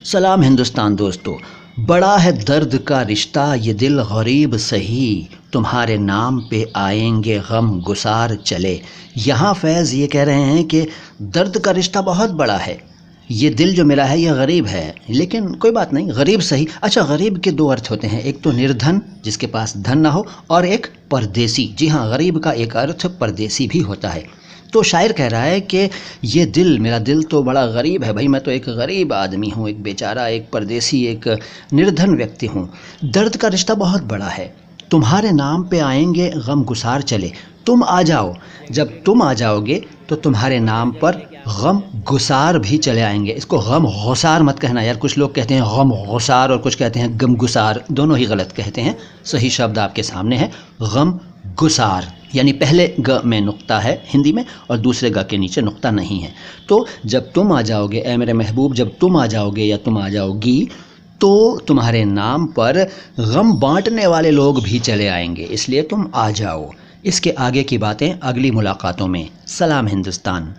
सलाम हिंदुस्तान दोस्तों। बड़ा है दर्द का रिश्ता ये दिल गरीब सही, तुम्हारे नाम पे आएंगे गम गुसार चले। यहाँ फैज़ ये कह रहे हैं कि दर्द का रिश्ता बहुत बड़ा है, ये दिल जो मेरा है ये गरीब है, लेकिन कोई बात नहीं, गरीब सही। अच्छा, गरीब के दो अर्थ होते हैं, एक तो निर्धन जिसके पास धन ना हो, और एक परदेसी। जी हाँ, गरीब का एक अर्थ परदेसी भी होता है। तो शायर कह रहा है कि ये दिल, मेरा दिल तो बड़ा गरीब है भाई, मैं तो एक गरीब आदमी हूँ, एक बेचारा, एक परदेसी, एक निर्धन व्यक्ति हूँ। दर्द का रिश्ता बहुत बड़ा है, तुम्हारे नाम पे आएंगे गम गुसार चले। तुम आ जाओ, जब तुम आ जाओगे तो तुम्हारे नाम पर गम गुसार भी चले आएंगे। इसको गम गुसार मत कहना यार, कुछ लोग कहते हैं गम गुसार और कुछ कहते हैं गम गुसार, दोनों ही गलत कहते हैं। सही शब्द आपके सामने है गम गुसार, यानी पहले ग में नुक्ता है हिंदी में और दूसरे ग के नीचे नुक्ता नहीं है। तो जब तुम आ जाओगे ऐ मेरे महबूब, जब तुम आ जाओगे या तुम आ जाओगी तो तुम्हारे नाम पर गम बांटने वाले लोग भी चले आएंगे, इसलिए तुम आ जाओ। इसके आगे की बातें अगली मुलाकातों में। सलाम हिंदुस्तान।